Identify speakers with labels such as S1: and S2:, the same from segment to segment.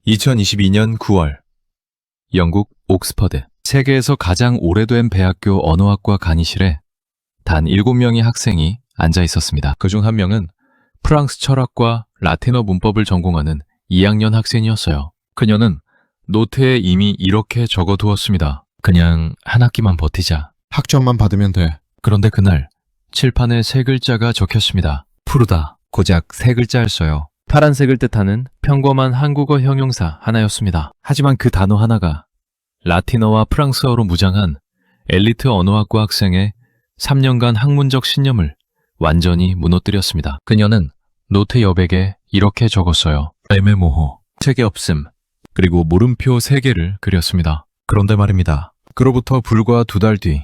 S1: 2022년 9월 영국 옥스퍼드 세계에서 가장 오래된 대학교 언어학과 강의실에 단 7명의 학생이 앉아 있었습니다. 그중 한 명은 프랑스 철학과 라틴어 문법을 전공하는 2학년 학생이었어요. 그녀는 노트에 이미 이렇게 적어두었습니다. 그냥 한 학기만 버티자.
S2: 학점만 받으면 돼.
S1: 그런데 그날 칠판에 세 글자가 적혔습니다. 푸르다. 고작 세 글자였어요. 파란색을 뜻하는 평범한 한국어 형용사 하나였습니다. 하지만 그 단어 하나가 라틴어와 프랑스어로 무장한 엘리트 언어학과 학생의 3년간 학문적 신념을 완전히 무너뜨렸습니다. 그녀는 노트 여백에 이렇게 적었어요. 애매모호, 책에 없음, 그리고 물음표 3개를 그렸습니다. 그런데 말입니다. 그로부터 불과 2달 뒤,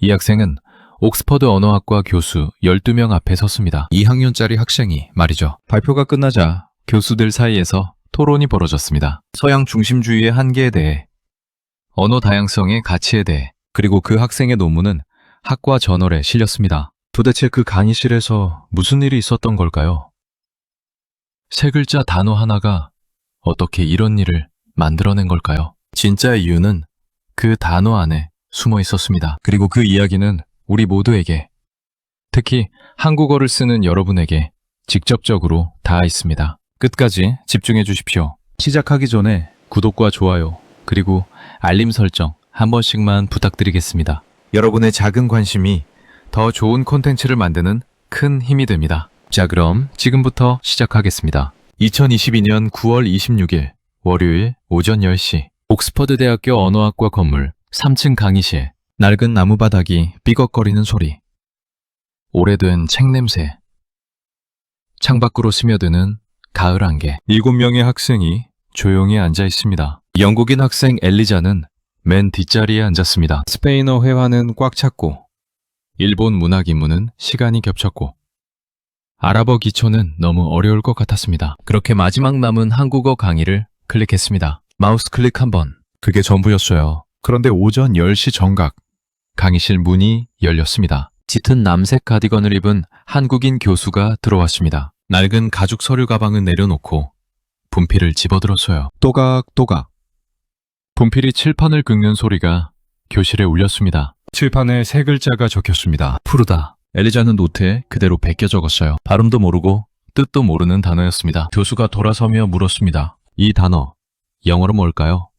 S1: 이 학생은 옥스퍼드 언어학과 교수 12명 앞에 섰습니다. 2학년짜리 학생이 말이죠. 발표가 끝나자 교수들 사이에서 토론이 벌어졌습니다. 서양 중심주의의 한계에 대해, 언어 다양성의 가치에 대해, 그리고 그 학생의 논문은 학과 저널에 실렸습니다. 도대체 그 강의실에서 무슨 일이 있었던 걸까요? 세 글자 단어 하나가 어떻게 이런 일을 만들어낸 걸까요? 진짜 이유는 그 단어 안에 숨어 있었습니다. 그리고 그 이야기는 우리 모두에게, 특히 한국어를 쓰는 여러분에게 직접적으로 닿아 있습니다. 끝까지 집중해 주십시오. 시작하기 전에 구독과 좋아요, 그리고 알림 설정 한 번씩만 부탁드리겠습니다. 여러분의 작은 관심이 더 좋은 콘텐츠를 만드는 큰 힘이 됩니다. 자, 그럼 지금부터 시작하겠습니다. 2022년 9월 26일 월요일 오전 10시 옥스퍼드 대학교 언어학과 건물 3층 강의실. 낡은 나무 바닥이 삐걱거리는 소리, 오래된 책 냄새, 창밖으로 스며드는 가을 안개. 7명의 학생이 조용히 앉아 있습니다. 영국인 학생 엘리자는 맨 뒷자리에 앉았습니다. 스페인어 회화는 꽉 찼고, 일본 문학 입문은 시간이 겹쳤고, 아랍어 기초는 너무 어려울 것 같았습니다. 그렇게 마지막 남은 한국어 강의를 클릭했습니다. 마우스 클릭 한 번. 그게 전부였어요. 그런데 오전 10시 정각, 강의실 문이 열렸습니다. 짙은 남색 가디건을 입은 한국인 교수가 들어왔습니다. 낡은 가죽 서류 가방을 내려놓고 분필을 집어들었어요. 또각또각. 분필이 칠판을 긁는 소리가 교실에 울렸습니다. 칠판에 세 글자가 적혔습니다. 푸르다. 엘리자는 노트에 그대로 베껴 적었어요. 발음도 모르고 뜻도 모르는 단어였습니다. 교수가 돌아서며 물었습니다. 이 단어, 영어로 뭘까요?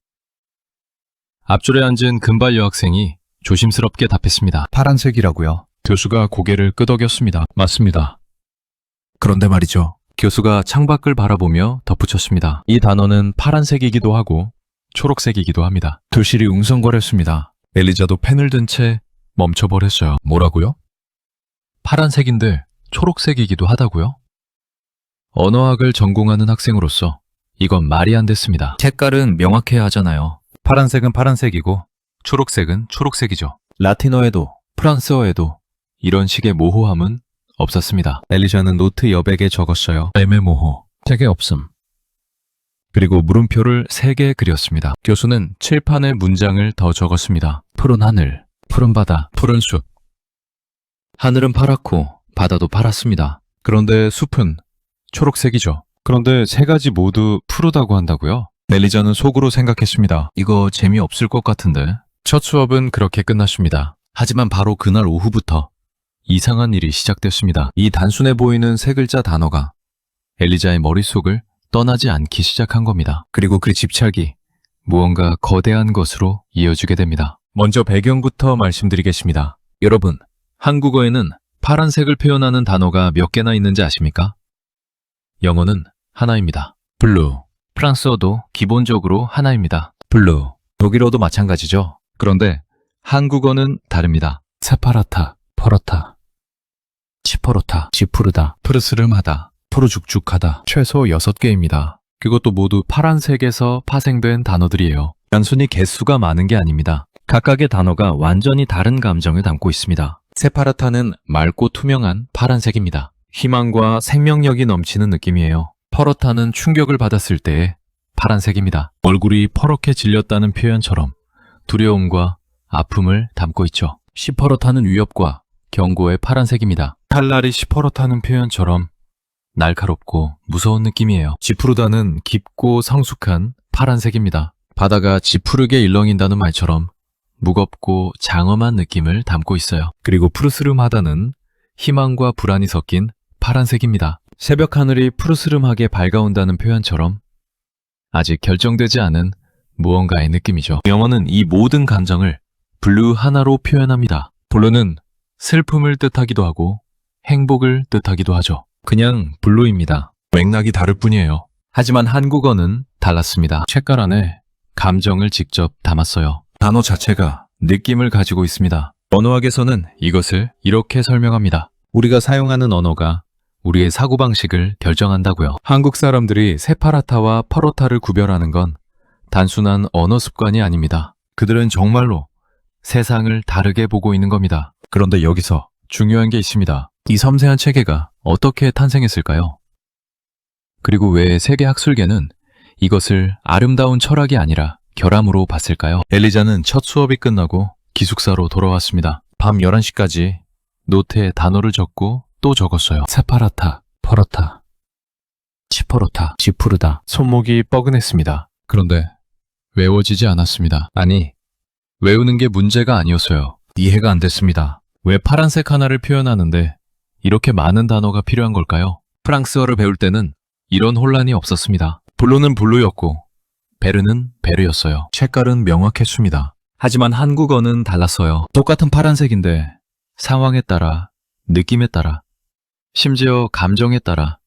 S1: 앞줄에 앉은 금발 여학생이 조심스럽게 답했습니다. 파란색이라고요. 교수가 고개를 끄덕였습니다. 맞습니다. 그런데 말이죠. 교수가 창밖을 바라보며 덧붙였습니다. 이 단어는 파란색이기도 하고 초록색이기도 합니다. 교실이 웅성거렸습니다. 엘리자도 펜을 든 채 멈춰버렸어요. 뭐라고요? 파란색인데 초록색이기도 하다고요? 언어학을 전공하는 학생으로서 이건 말이 안 됐습니다. 색깔은 명확해야 하잖아요. 파란색은 파란색이고 초록색은 초록색이죠. 라틴어에도 프랑스어에도 이런 식의 모호함은 없었습니다. 엘리자는 노트 여백에 적었어요. 애매모호, 책에 없음. 그리고 물음표를 3개 그렸습니다. 교수는 칠판에 문장을 더 적었습니다. 푸른 하늘, 푸른 바다, 푸른 숲. 하늘은 파랗고 바다도 파랗습니다. 그런데 숲은 초록색이죠. 그런데 세 가지 모두 푸르다고 한다고요? 엘리자는 속으로 생각했습니다. 이거 재미없을 것 같은데. 첫 수업은 그렇게 끝났습니다. 하지만 바로 그날 오후부터 이상한 일이 시작됐습니다. 이 단순해 보이는 세 글자 단어가 엘리자의 머릿속을 떠나지 않기 시작한 겁니다. 그리고 그 집착이 무언가 거대한 것으로 이어지게 됩니다. 먼저 배경부터 말씀드리겠습니다. 여러분, 한국어에는 파란색을 표현하는 단어가 몇 개나 있는지 아십니까? 영어는 하나입니다. 블루. 프랑스어도 기본적으로 하나입니다. 블루. 독일어도 마찬가지죠. 그런데 한국어는 다릅니다. 세파라타, 퍼러타, 치퍼로타, 지푸르다, 푸르스름하다, 푸르죽죽하다. 최소 6개입니다. 그것도 모두 파란색에서 파생된 단어들이에요. 단순히 개수가 많은 게 아닙니다. 각각의 단어가 완전히 다른 감정을 담고 있습니다. 세파라타는 맑고 투명한 파란색입니다. 희망과 생명력이 넘치는 느낌이에요. 퍼러타는 충격을 받았을 때의 파란색입니다. 얼굴이 퍼렇게 질렸다는 표현처럼 두려움과 아픔을 담고 있죠. 시퍼렇다는 위협과 경고의 파란색입니다. 칼날이 시퍼렇다는 표현처럼 날카롭고 무서운 느낌이에요. 지푸르다는 깊고 성숙한 파란색입니다. 바다가 지푸르게 일렁인다는 말처럼 무겁고 장엄한 느낌을 담고 있어요. 그리고 푸르스름하다는 희망과 불안이 섞인 파란색입니다. 새벽 하늘이 푸르스름하게 밝아온다는 표현처럼 아직 결정되지 않은 무언가의 느낌이죠. 영어는 이 모든 감정을 블루 하나로 표현합니다. 블루는 슬픔을 뜻하기도 하고 행복을 뜻하기도 하죠. 그냥 블루입니다. 맥락이 다를 뿐이에요. 하지만 한국어는 달랐습니다. 책갈 안에 감정을 직접 담았어요. 단어 자체가 느낌을 가지고 있습니다. 언어학에서는 이것을 이렇게 설명합니다. 우리가 사용하는 언어가 우리의 사고방식을 결정한다고요. 한국 사람들이 세파라타와 파로타를 구별하는 건 단순한 언어 습관이 아닙니다. 그들은 정말로 세상을 다르게 보고 있는 겁니다. 그런데 여기서 중요한 게 있습니다. 이 섬세한 체계가 어떻게 탄생했을까요? 그리고 왜 세계학술계는 이것을 아름다운 철학이 아니라 결함으로 봤을까요? 엘리자는 첫 수업이 끝나고 기숙사로 돌아왔습니다. 밤 11시까지 노트에 단어를 적고 또 적었어요. 세파라타, 퍼러타, 치퍼로타, 지푸르다. 손목이 뻐근했습니다. 그런데 외워지지 않았습니다. 아니, 외우는 게 문제가 아니었어요. 이해가 안 됐습니다. 왜 파란색 하나를 표현하는데 이렇게 많은 단어가 필요한 걸까요? 프랑스어를 배울 때는 이런 혼란이 없었습니다. 블루는 블루였고 베르는 베르였어요. 색깔은 명확했습니다. 하지만 한국어는 달랐어요. 똑같은 파란색인데 상황에 따라, 느낌에 따라, 심지어 감정에 따라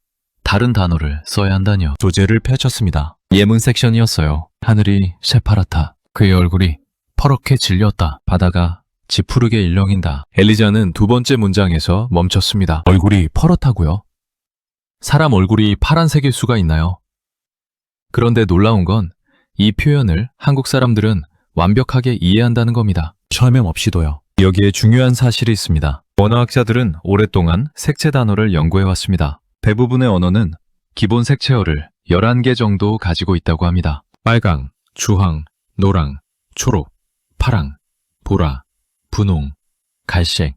S1: 다른 단어를 써야 한다뇨. 조제를 펼쳤습니다. 예문 섹션이었어요. 하늘이 새파랗다. 그의 얼굴이 퍼렇게 질렸다. 바다가 지푸르게 일렁인다. 엘리자는 두 번째 문장에서 멈췄습니다. 얼굴이 퍼렇다고요? 사람 얼굴이 파란색일 수가 있나요? 그런데 놀라운 건 이 표현을 한국 사람들은 완벽하게 이해한다는 겁니다. 설명 없이도요. 여기에 중요한 사실이 있습니다. 언어학자들은 오랫동안 색채 단어를 연구해왔습니다. 대부분의 언어는 기본 색채어를 11개 정도 가지고 있다고 합니다. 빨강, 주황, 노랑, 초록, 파랑, 보라, 분홍, 갈색,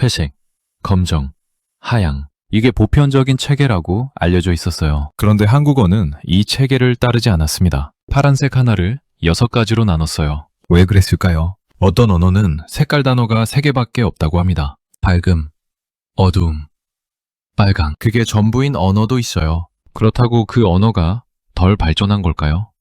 S1: 회색, 검정, 하양. 이게 보편적인 체계라고 알려져 있었어요. 그런데 한국어는 이 체계를 따르지 않았습니다. 파란색 하나를 6가지로 나눴어요. 왜 그랬을까요? 어떤 언어는 색깔 단어가 3개밖에 없다고 합니다. 밝음, 어두움, 빨강. 그게 전부인 언어도 있어요. 그렇다고 그 언어가 덜 발전한 걸까요?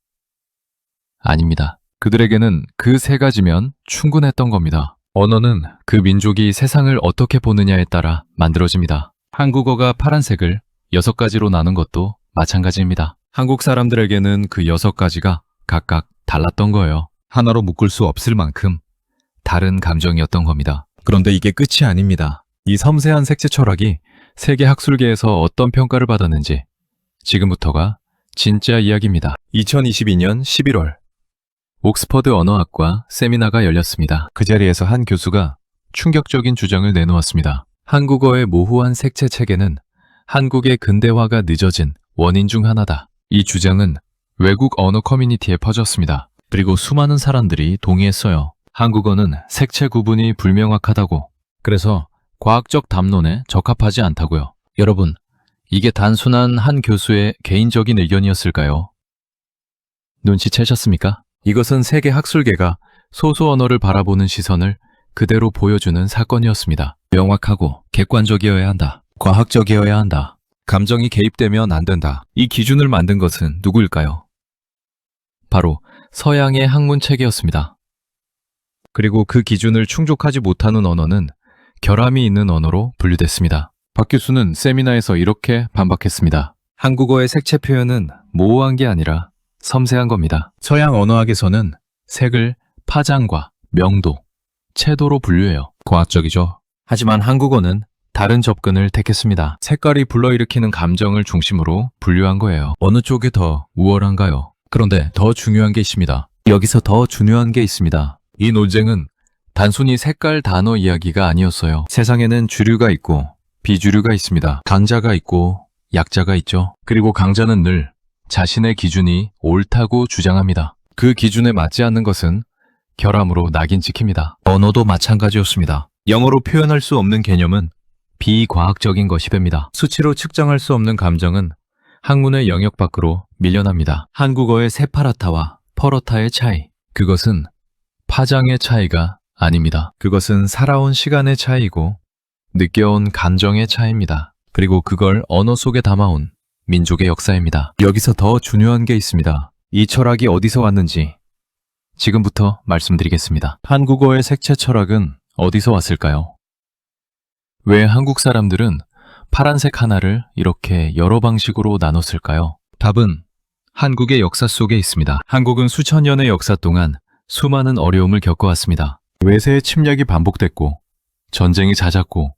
S1: 아닙니다. 그들에게는 그 3가지면 충분했던 겁니다. 언어는 그 민족이 세상을 어떻게 보느냐에 따라 만들어집니다. 한국어가 파란색을 6가지로 나눈 것도 마찬가지입니다. 한국 사람들에게는 그 6가지가 각각 달랐던 거예요. 하나로 묶을 수 없을 만큼 다른 감정이었던 겁니다. 그런데 이게 끝이 아닙니다. 이 섬세한 색채 철학이 세계 학술계에서 어떤 평가를 받았는지 지금부터가 진짜 이야기입니다. 2022년 11월 옥스퍼드 언어학과 세미나가 열렸습니다. 그 자리에서 한 교수가 충격적인 주장을 내놓았습니다. 한국어의 모호한 색채 체계는 한국의 근대화가 늦어진 원인 중 하나다. 이 주장은 외국 언어 커뮤니티에 퍼졌습니다. 그리고 수많은 사람들이 동의했어요. 한국어는 색채 구분이 불명확하다고. 그래서 과학적 담론에 적합하지 않다고요. 여러분, 이게 단순한 한 교수의 개인적인 의견이었을까요? 눈치채셨습니까? 이것은 세계 학술계가 소수 언어를 바라보는 시선을 그대로 보여주는 사건이었습니다. 명확하고 객관적이어야 한다. 과학적이어야 한다. 감정이 개입되면 안 된다. 이 기준을 만든 것은 누구일까요? 바로 서양의 학문체계였습니다. 그리고 그 기준을 충족하지 못하는 언어는 결함이 있는 언어로 분류됐습니다. 박 교수는 세미나에서 이렇게 반박했습니다. 한국어의 색채 표현은 모호한 게 아니라 섬세한 겁니다. 서양 언어학에서는 색을 파장과 명도, 채도로 분류해요. 과학적이죠. 하지만 한국어는 다른 접근을 택했습니다. 색깔이 불러일으키는 감정을 중심으로 분류한 거예요. 어느 쪽이 더 우월한가요? 그런데 더 중요한 게 있습니다. 여기서 더 중요한 게 있습니다. 이 논쟁은 단순히 색깔 단어 이야기가 아니었어요. 세상에는 주류가 있고 비주류가 있습니다. 강자가 있고 약자가 있죠. 그리고 강자는 늘 자신의 기준이 옳다고 주장합니다. 그 기준에 맞지 않는 것은 결함으로 낙인 찍힙니다. 언어도 마찬가지였습니다. 영어로 표현할 수 없는 개념은 비과학적인 것이 됩니다. 수치로 측정할 수 없는 감정은 학문의 영역 밖으로 밀려납니다. 한국어의 세파라타와 퍼러타의 차이, 그것은 파장의 차이가 아닙니다. 그것은 살아온 시간의 차이고 느껴온 감정의 차이입니다. 그리고 그걸 언어 속에 담아온 민족의 역사입니다. 여기서 더 중요한 게 있습니다. 이 철학이 어디서 왔는지 지금부터 말씀드리겠습니다. 한국어의 색채 철학은 어디서 왔을까요? 왜 한국 사람들은 파란색 하나를 이렇게 여러 방식으로 나눴을까요? 답은 한국의 역사 속에 있습니다. 한국은 수천 년의 역사 동안 수많은 어려움을 겪어왔습니다. 외세의 침략이 반복됐고 전쟁이 잦았고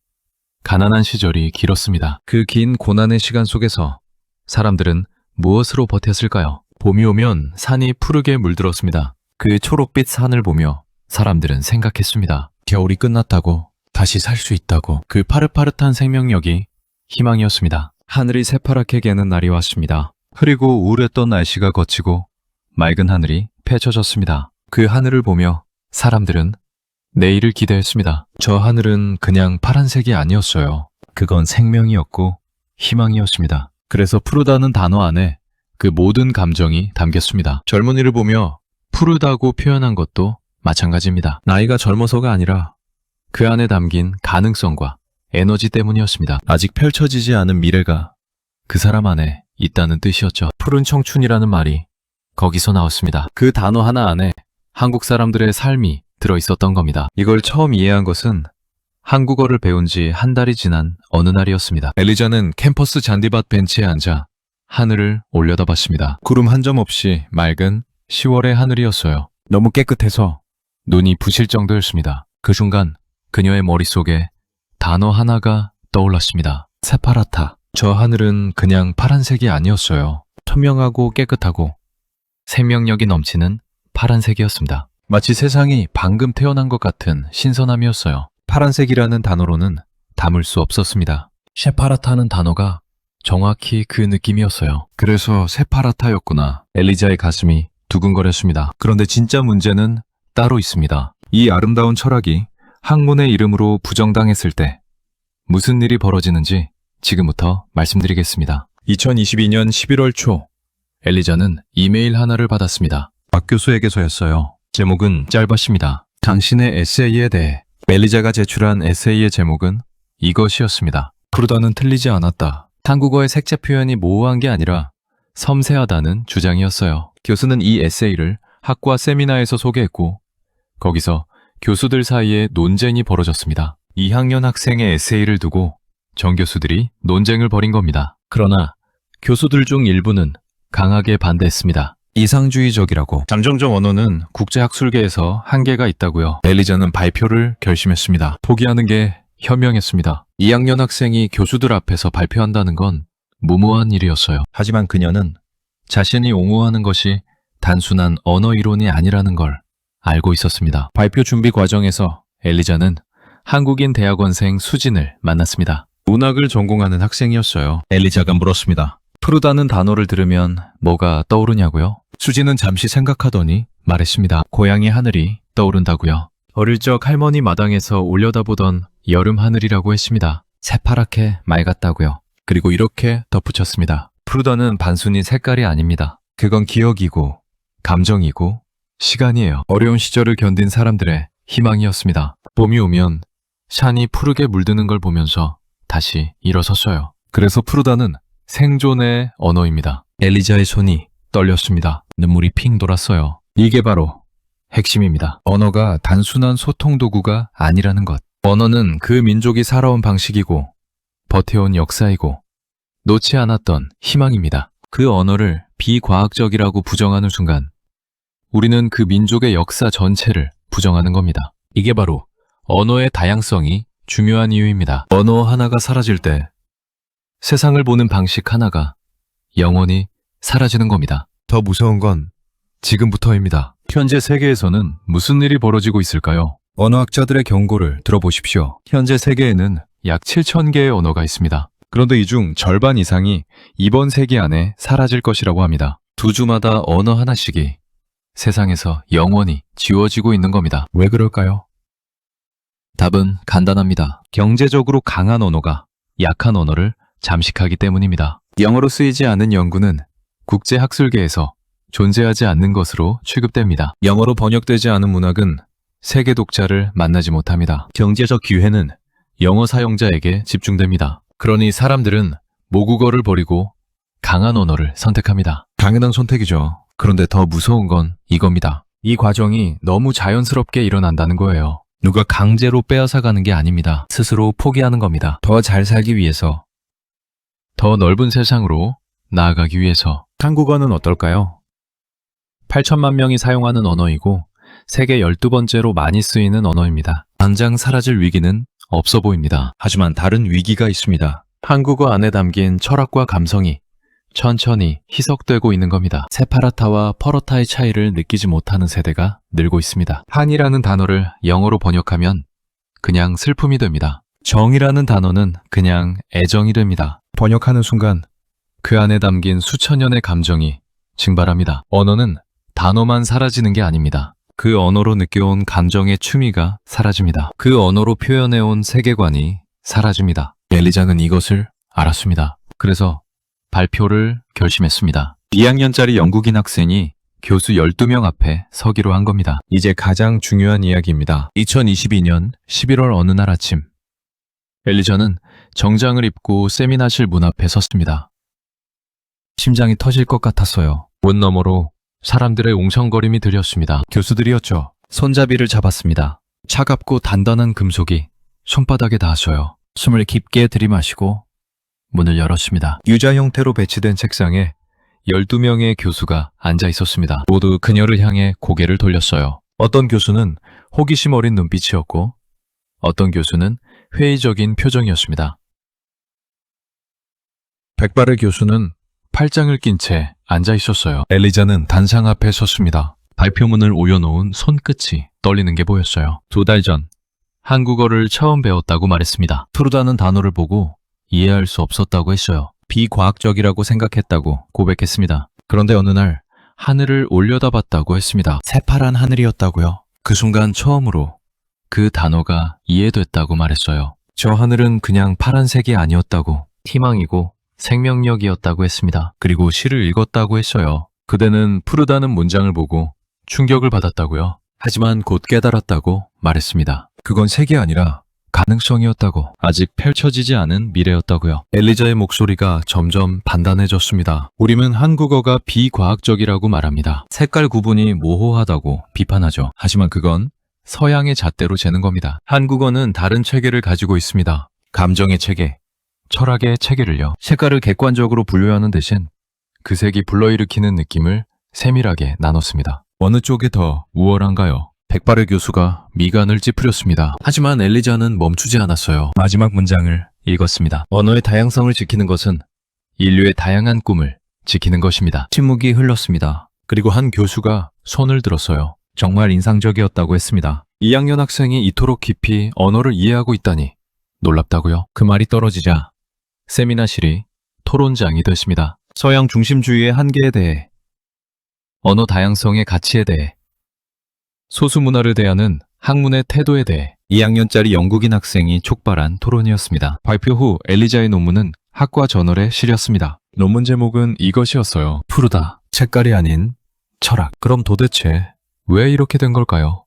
S1: 가난한 시절이 길었습니다. 그 긴 고난의 시간 속에서 사람들은 무엇으로 버텼을까요? 봄이 오면 산이 푸르게 물들었습니다. 그 초록빛 산을 보며 사람들은 생각했습니다. 겨울이 끝났다고, 다시 살 수 있다고. 그 파릇파릇한 생명력이 희망이었습니다. 하늘이 새파랗게 개는 날이 왔습니다. 흐리고 우울했던 날씨가 거치고 맑은 하늘이 펼쳐졌습니다. 그 하늘을 보며 사람들은 내일을 기대했습니다. 저 하늘은 그냥 파란색이 아니었어요. 그건 생명이었고 희망이었습니다. 그래서 푸르다는 단어 안에 그 모든 감정이 담겼습니다. 젊은이를 보며 푸르다고 표현한 것도 마찬가지입니다. 나이가 젊어서가 아니라 그 안에 담긴 가능성과 에너지 때문이었습니다. 아직 펼쳐지지 않은 미래가 그 사람 안에 있다는 뜻이었죠. 푸른 청춘이라는 말이 거기서 나왔습니다. 그 단어 하나 안에 한국 사람들의 삶이 들어있었던 겁니다. 이걸 처음 이해한 것은 한국어를 배운 지 한 달이 지난 어느 날이었습니다. 엘리자는 캠퍼스 잔디밭 벤치에 앉아 하늘을 올려다봤습니다. 구름 한 점 없이 맑은 10월의 하늘이었어요. 너무 깨끗해서 눈이 부실 정도였습니다. 그 순간 그녀의 머릿속에 단어 하나가 떠올랐습니다. 세파라타. 저 하늘은 그냥 파란색이 아니었어요. 투명하고 깨끗하고 생명력이 넘치는 파란색이었습니다. 마치 세상이 방금 태어난 것 같은 신선함이었어요. 파란색이라는 단어로는 담을 수 없었습니다. 세파라타는 단어가 정확히 그 느낌이었어요. 그래서 세파라타였구나. 엘리자의 가슴이 두근거렸습니다. 그런데 진짜 문제는 따로 있습니다. 이 아름다운 철학이 학문의 이름으로 부정당했을 때 무슨 일이 벌어지는지 지금부터 말씀드리겠습니다. 2022년 11월 초 엘리자는 이메일 하나를 받았습니다. 박 교수에게서였어요. 제목은 짧았습니다. 당신의 에세이에 대해. 엘리자가 제출한 에세이의 제목은 이것이었습니다. 푸르다는 틀리지 않았다. 한국어의 색채 표현이 모호한 게 아니라 섬세하다는 주장이었어요. 교수는 이 에세이를 학과 세미나에서 소개했고 거기서 교수들 사이에 논쟁이 벌어졌습니다. 2학년 학생의 에세이를 두고 정 교수들이 논쟁을 벌인 겁니다. 그러나 교수들 중 일부는 강하게 반대했습니다. 이상주의적이라고. 잠정적 언어는 국제학술계에서 한계가 있다고요. 엘리자는 발표를 결심했습니다. 포기하는 게 현명했습니다. 2학년 학생이 교수들 앞에서 발표한다는 건 무모한 일이었어요. 하지만 그녀는 자신이 옹호하는 것이 단순한 언어 이론이 아니라는 걸 알고 있었습니다. 발표 준비 과정에서 엘리자는 한국인 대학원생 수진을 만났습니다. 문학을 전공하는 학생이었어요. 엘리자가 물었습니다. 푸르다는 단어를 들으면 뭐가 떠오르냐고요? 수진은 잠시 생각하더니 말했습니다. 고향의 하늘이 떠오른다고요. 어릴 적 할머니 마당에서 올려다보던 여름 하늘이라고 했습니다. 새파랗게 맑았다고요. 그리고 이렇게 덧붙였습니다. 푸르다는 단순히 색깔이 아닙니다. 그건 기억이고 감정이고 시간이에요. 어려운 시절을 견딘 사람들의 희망이었습니다. 봄이 오면 산이 푸르게 물드는 걸 보면서 다시 일어섰어요. 그래서 푸르다는 생존의 언어입니다. 엘리자의 손이 떨렸습니다. 눈물이 핑 돌았어요. 이게 바로 핵심입니다. 언어가 단순한 소통 도구가 아니라는 것. 언어는 그 민족이 살아온 방식이고 버텨온 역사이고 놓지 않았던 희망입니다. 그 언어를 비과학적이라고 부정하는 순간 우리는 그 민족의 역사 전체를 부정하는 겁니다. 이게 바로 언어의 다양성이 중요한 이유입니다. 언어 하나가 사라질 때 세상을 보는 방식 하나가 영원히 사라지는 겁니다. 더 무서운 건 지금부터입니다. 현재 세계에서는 무슨 일이 벌어지고 있을까요? 언어학자들의 경고를 들어보십시오. 현재 세계에는 약 7,000개의 언어가 있습니다. 그런데 이 중 절반 이상이 이번 세기 안에 사라질 것이라고 합니다. 두 주마다 언어 하나씩이 세상에서 영원히 지워지고 있는 겁니다. 왜 그럴까요? 답은 간단합니다. 경제적으로 강한 언어가 약한 언어를 잠식하기 때문입니다. 영어로 쓰이지 않은 연구는 국제학술계에서 존재하지 않는 것으로 취급됩니다. 영어로 번역되지 않은 문학은 세계 독자를 만나지 못합니다. 경제적 기회는 영어 사용자에게 집중됩니다. 그러니 사람들은 모국어를 버리고 강한 언어를 선택합니다. 당연한 선택이죠. 그런데 더 무서운 건 이겁니다. 이 과정이 너무 자연스럽게 일어난다는 거예요. 누가 강제로 빼앗아가는 게 아닙니다. 스스로 포기하는 겁니다. 더 잘 살기 위해서, 더 넓은 세상으로 나아가기 위해서. 한국어는 어떨까요? 8천만 명이 사용하는 언어이고 세계 12번째로 많이 쓰이는 언어입니다. 당장 사라질 위기는 없어 보입니다. 하지만 다른 위기가 있습니다. 한국어 안에 담긴 철학과 감성이 천천히 희석되고 있는 겁니다. 세파라타와 퍼러타의 차이를 느끼지 못하는 세대가 늘고 있습니다. 한이라는 단어를 영어로 번역하면 그냥 슬픔이 됩니다. 정이라는 단어는 그냥 애정이 됩니다. 번역하는 순간 그 안에 담긴 수천 년의 감정이 증발합니다. 언어는 단어만 사라지는 게 아닙니다. 그 언어로 느껴온 감정의 추미가 사라집니다. 그 언어로 표현해온 세계관이 사라집니다. 엘리자는 이것을 알았습니다. 그래서 발표를 결심했습니다. 2학년짜리 영국인 학생이 교수 12명 앞에 서기로 한 겁니다. 이제 가장 중요한 이야기입니다. 2022년 11월 어느 날 아침, 엘리자는 정장을 입고 세미나실 문 앞에 섰습니다. 심장이 터질 것 같았어요. 문 너머로 사람들의 웅성거림이 들렸습니다. 교수들이었죠. 손잡이를 잡았습니다. 차갑고 단단한 금속이 손바닥에 닿았어요. 숨을 깊게 들이마시고 문을 열었습니다. U자 형태로 배치된 책상에 12명의 교수가 앉아 있었습니다. 모두 그녀를 향해 고개를 돌렸어요. 어떤 교수는 호기심 어린 눈빛이었고 어떤 교수는 회의적인 표정이었습니다. 백발의 교수는 팔짱을 낀 채 앉아 있었어요. 엘리자는 단상 앞에 섰습니다. 발표문을 올려놓은 손끝이 떨리는 게 보였어요. 2달 전 한국어를 처음 배웠다고 말했습니다. 프루다는 단어를 보고 이해할 수 없었다고 했어요. 비과학적이라고 생각했다고 고백했습니다. 그런데 어느 날 하늘을 올려다봤다고 했습니다. 새파란 하늘이었다고요. 그 순간 처음으로 그 단어가 이해됐다고 말했어요. 저 하늘은 그냥 파란색이 아니었다고, 희망이고 생명력이었다고 했습니다. 그리고 시를 읽었다고 했어요. 그대는 푸르다는 문장을 보고 충격을 받았다고요. 하지만 곧 깨달았다고 말했습니다. 그건 색이 아니라 가능성이었다고, 아직 펼쳐지지 않은 미래였다고요. 엘리자의 목소리가 점점 단단해졌습니다. 우리는 한국어가 비과학적이라고 말합니다. 색깔 구분이 모호하다고 비판하죠. 하지만 그건 서양의 잣대로 재는 겁니다. 한국어는 다른 체계를 가지고 있습니다. 감정의 체계, 철학의 체계를요. 색깔을 객관적으로 분류하는 대신 그 색이 불러일으키는 느낌을 세밀하게 나눴습니다. 어느 쪽이 더 우월한가요? 백발의 교수가 미간을 찌푸렸습니다. 하지만 엘리자는 멈추지 않았어요. 마지막 문장을 읽었습니다. 언어의 다양성을 지키는 것은 인류의 다양한 꿈을 지키는 것입니다. 침묵이 흘렀습니다. 그리고 한 교수가 손을 들었어요. 정말 인상적이었다고 했습니다. 2학년 학생이 이토록 깊이 언어를 이해하고 있다니 놀랍다고요. 그 말이 떨어지자 세미나실이 토론장이 됐습니다. 서양 중심주의의 한계에 대해, 언어 다양성의 가치에 대해, 소수 문화를 대하는 학문의 태도에 대해 2학년짜리 영국인 학생이 촉발한 토론이었습니다. 발표 후 엘리자의 논문은 학과 저널에 실렸습니다. 논문 제목은 이것이었어요. 푸르다, 색깔이 아닌 철학. 그럼 도대체 왜 이렇게 된 걸까요?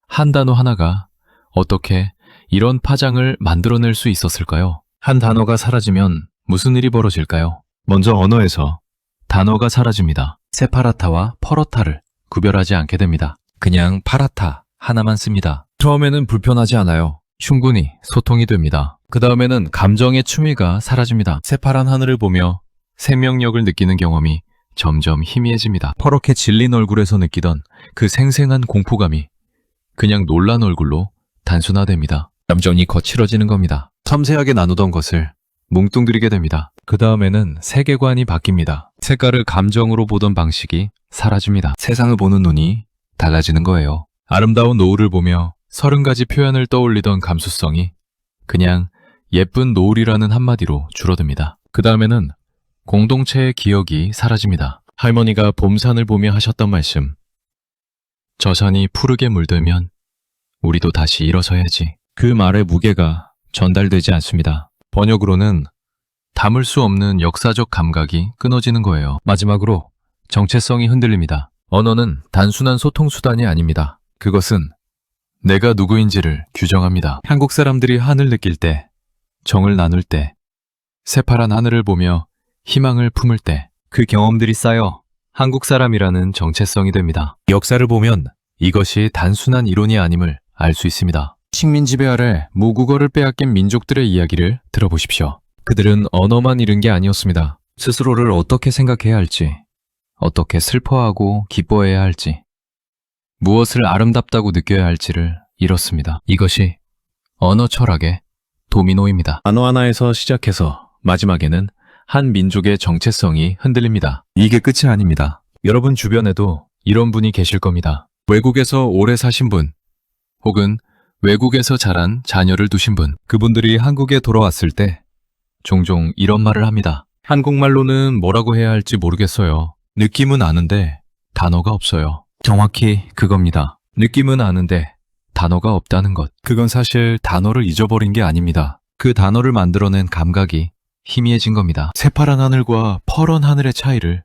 S1: 한 단어 하나가 어떻게 이런 파장을 만들어낼 수 있었을까요? 한 단어가 사라지면 무슨 일이 벌어질까요? 먼저 언어에서 단어가 사라집니다. 세파라타와 퍼러타를 구별하지 않게 됩니다. 그냥 파라타 하나만 씁니다. 처음에는 불편하지 않아요. 충분히 소통이 됩니다. 그 다음에는 감정의 추미가 사라집니다. 새파란 하늘을 보며 생명력을 느끼는 경험이 점점 희미해집니다. 퍼렇게 질린 얼굴에서 느끼던 그 생생한 공포감이 그냥 놀란 얼굴로 단순화됩니다. 감정이 거칠어지는 겁니다. 섬세하게 나누던 것을 뭉뚱그리게 됩니다. 그 다음에는 세계관이 바뀝니다. 색깔을 감정으로 보던 방식이 사라집니다. 세상을 보는 눈이 달라지는 거예요. 아름다운 노을을 보며 30가지 표현을 떠올리던 감수성이 그냥 예쁜 노을이라는 한마디로 줄어듭니다. 그 다음에는 공동체의 기억이 사라집니다. 할머니가 봄산을 보며 하셨던 말씀. 저 산이 푸르게 물들면 우리도 다시 일어서야지. 그 말의 무게가 전달되지 않습니다. 번역으로는 담을 수 없는 역사적 감각이 끊어지는 거예요. 마지막으로 정체성이 흔들립니다. 언어는 단순한 소통 수단이 아닙니다. 그것은 내가 누구인지를 규정합니다. 한국 사람들이 한을 느낄 때, 정을 나눌 때, 새파란 하늘을 보며 희망을 품을 때, 그 경험들이 쌓여 한국 사람이라는 정체성이 됩니다. 역사를 보면 이것이 단순한 이론이 아님을 알 수 있습니다. 식민 지배 아래 모국어를 빼앗긴 민족들의 이야기를 들어보십시오. 그들은 언어만 잃은 게 아니었습니다. 스스로를 어떻게 생각해야 할지, 어떻게 슬퍼하고 기뻐해야 할지, 무엇을 아름답다고 느껴야 할지를 잃었습니다. 이것이 언어 철학의 도미노입니다. 단어 하나에서 시작해서 마지막에는 한 민족의 정체성이 흔들립니다. 이게 끝이 아닙니다. 여러분 주변에도 이런 분이 계실 겁니다. 외국에서 오래 사신 분, 혹은 외국에서 자란 자녀를 두신 분, 그분들이 한국에 돌아왔을 때 종종 이런 말을 합니다. 한국말로는 뭐라고 해야 할지 모르겠어요. 느낌은 아는데 단어가 없어요. 정확히 그겁니다. 느낌은 아는데 단어가 없다는 것. 그건 사실 단어를 잊어버린 게 아닙니다. 그 단어를 만들어낸 감각이 희미해진 겁니다. 새파란 하늘과 퍼런 하늘의 차이를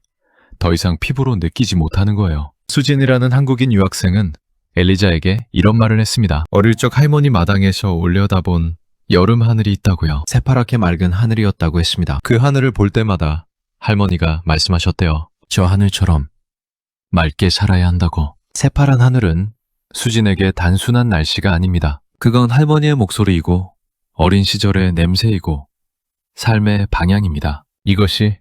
S1: 더 이상 피부로 느끼지 못하는 거예요. 수진이라는 한국인 유학생은 엘리자에게 이런 말을 했습니다. 어릴 적 할머니 마당에서 올려다본 여름 하늘이 있다고요. 새파랗게 맑은 하늘이었다고 했습니다. 그 하늘을 볼 때마다 할머니가 말씀하셨대요. 저 하늘처럼 맑게 살아야 한다고. 새파란 하늘은 수진에게 단순한 날씨가 아닙니다. 그건 할머니의 목소리이고 어린 시절의 냄새이고 삶의 방향입니다. 이것이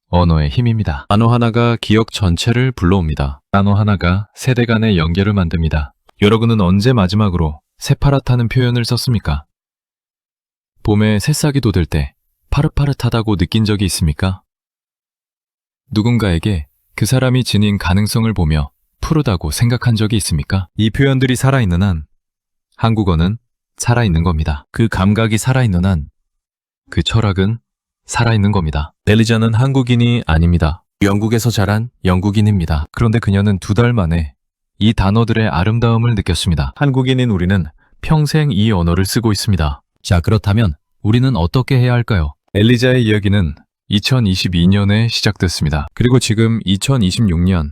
S1: 언어의 힘입니다. 단어 하나가 기억 전체를 불러옵니다. 단어 하나가 세대 간의 연결을 만듭니다. 여러분은 언제 마지막으로 새파랗다는 표현을 썼습니까? 봄에 새싹이 돋을 때 파릇파릇하다고 느낀 적이 있습니까? 누군가에게 그 사람이 지닌 가능성을 보며 푸르다고 생각한 적이 있습니까? 이 표현들이 살아있는 한 한국어는 살아있는 겁니다. 그 감각이 살아있는 한 그 철학은 살아있는 겁니다. 엘리자는 한국인이 아닙니다. 영국에서 자란 영국인입니다. 그런데 그녀는 2달 만에 이 단어들의 아름다움을 느꼈습니다. 한국인인 우리는 평생 이 언어를 쓰고 있습니다. 자, 그렇다면 우리는 어떻게 해야 할까요? 엘리자의 이야기는 2022년에 시작됐습니다. 그리고 지금 2026년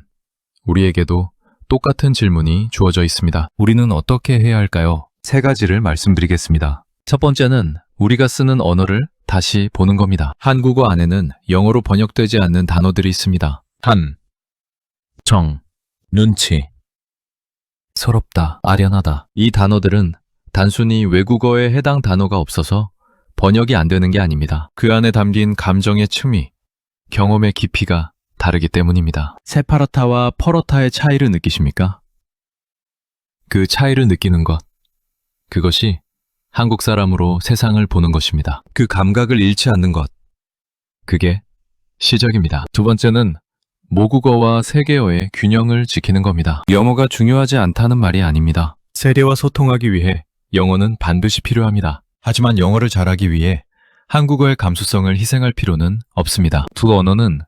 S1: 우리에게도 똑같은 질문이 주어져 있습니다. 우리는 어떻게 해야 할까요? 3가지를 말씀드리겠습니다. 첫 번째는 우리가 쓰는 언어를 다시 보는 겁니다. 한국어 안에는 영어로 번역되지 않는 단어들이 있습니다. 한, 정, 눈치, 서럽다, 아련하다. 이 단어들은 단순히 외국어에 해당 단어가 없어서 번역이 안 되는 게 아닙니다. 그 안에 담긴 감정의 층위, 경험의 깊이가 다르기 때문입니다. 새파랗다와 퍼렇다의 차이를 느끼십니까? 그 차이를 느끼는 것, 그것이 한국 사람으로 세상을 보는 것입니다. 그 감각을 잃지 않는 것, 그게 시작입니다. 두 번째는 모국어와 세계어의 균형을 지키는 겁니다. 영어가 중요하지 않다는 말이 아닙니다. 세계와 소통하기 위해 영어는 반드시 필요합니다. 하지만 영어를 잘하기 위해 한국어의 감수성을 희생할 필요는 없습니다. 두 언어는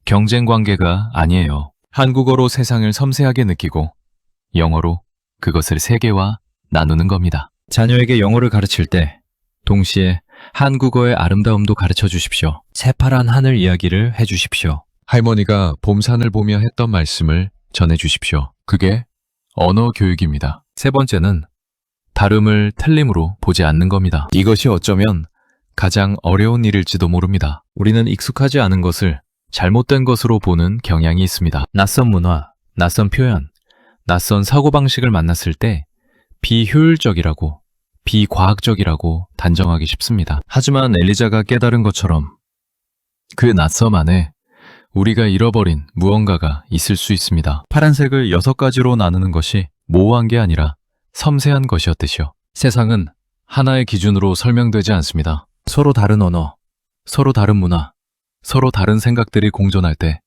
S1: 경쟁 관계가 아니에요. 한국어로 세상을 섬세하게 느끼고 영어로 그것을 세계와 나누는 겁니다. 자녀에게 영어를 가르칠 때 동시에 한국어의 아름다움도 가르쳐 주십시오. 새파란 하늘 이야기를 해 주십시오. 할머니가 봄산을 보며 했던 말씀을 전해 주십시오. 그게 언어 교육입니다. 세 번째는 다름을 틀림으로 보지 않는 겁니다. 이것이 어쩌면 가장 어려운 일일지도 모릅니다. 우리는 익숙하지 않은 것을 잘못된 것으로 보는 경향이 있습니다. 낯선 문화, 낯선 표현, 낯선 사고방식을 만났을 때 비효율적이라고, 비과학적이라고 단정하기 쉽습니다. 하지만 엘리자가 깨달은 것처럼 그 낯섦 안에 우리가 잃어버린 무언가가 있을 수 있습니다. 파란색을 6가지로 나누는 것이 모호한 게 아니라 섬세한 것이었듯이요. 세상은 하나의 기준으로 설명되지 않습니다. 서로 다른 언어, 서로 다른 문화, 서로 다른 생각들이 공존할 때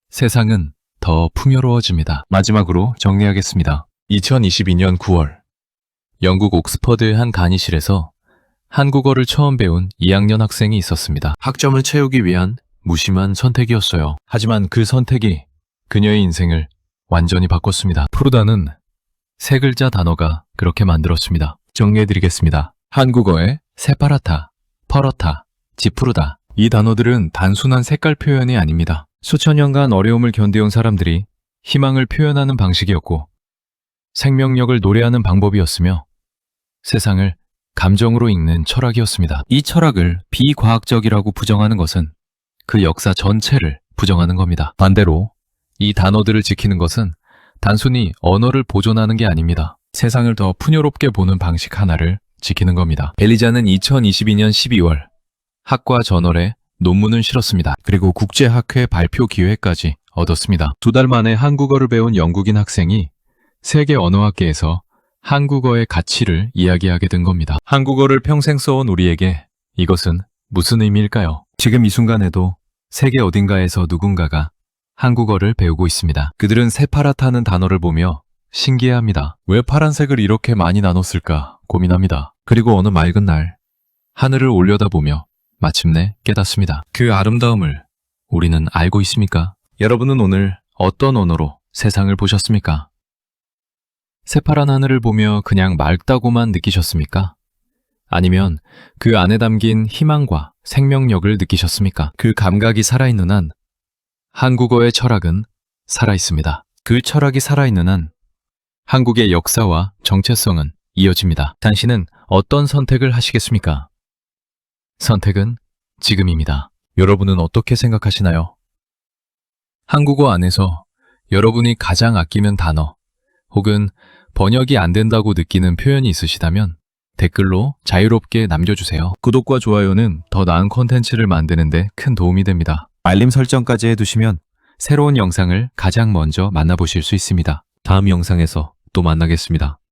S1: 세상은 더 풍요로워집니다. 마지막으로 정리하겠습니다. 2022년 9월 영국 옥스퍼드의 한 강의실에서 한국어를 처음 배운 2학년 학생이 있었습니다. 학점을 채우기 위한 무심한 선택이었어요. 하지만 그 선택이 그녀의 인생을 완전히 바꿨습니다. 푸르다는 세 글자 단어가 그렇게 만들었습니다. 정리해드리겠습니다. 한국어의 세파라타, 퍼러타, 지푸르다. 이 단어들은 단순한 색깔 표현이 아닙니다. 수천 년간 어려움을 견뎌온 사람들이 희망을 표현하는 방식이었고 생명력을 노래하는 방법이었으며 세상을 감정으로 읽는 철학이었습니다. 이 철학을 비과학적이라고 부정하는 것은 그 역사 전체를 부정하는 겁니다. 반대로 이 단어들을 지키는 것은 단순히 언어를 보존하는 게 아닙니다. 세상을 더 풍요롭게 보는 방식 하나를 지키는 겁니다. 엘리자는 2022년 12월 학과 저널에 논문을 실었습니다. 그리고 국제학회 발표 기회까지 얻었습니다. 2달 만에 한국어를 배운 영국인 학생이 세계 언어학계에서 한국어의 가치를 이야기하게 된 겁니다. 한국어를 평생 써온 우리에게 이것은 무슨 의미일까요? 지금 이 순간에도 세계 어딘가에서 누군가가 한국어를 배우고 있습니다. 그들은 세파라타는 단어를 보며 신기해합니다. 왜 파란색을 이렇게 많이 나눴을까 고민합니다. 그리고 어느 맑은 날 하늘을 올려다보며 마침내 깨닫습니다. 그 아름다움을 우리는 알고 있습니까? 여러분은 오늘 어떤 언어로 세상을 보셨습니까? 새파란 하늘을 보며 그냥 맑다고만 느끼셨습니까? 아니면 그 안에 담긴 희망과 생명력을 느끼셨습니까? 그 감각이 살아있는 한 한국어의 철학은 살아있습니다. 그 철학이 살아있는 한 한국의 역사와 정체성은 이어집니다. 당신은 어떤 선택을 하시겠습니까? 선택은 지금입니다. 여러분은 어떻게 생각하시나요? 한국어 안에서 여러분이 가장 아끼는 단어 혹은 번역이 안 된다고 느끼는 표현이 있으시다면 댓글로 자유롭게 남겨주세요. 구독과 좋아요는 더 나은 콘텐츠를 만드는 데 큰 도움이 됩니다. 알림 설정까지 해두시면 새로운 영상을 가장 먼저 만나보실 수 있습니다. 다음 영상에서 또 만나겠습니다.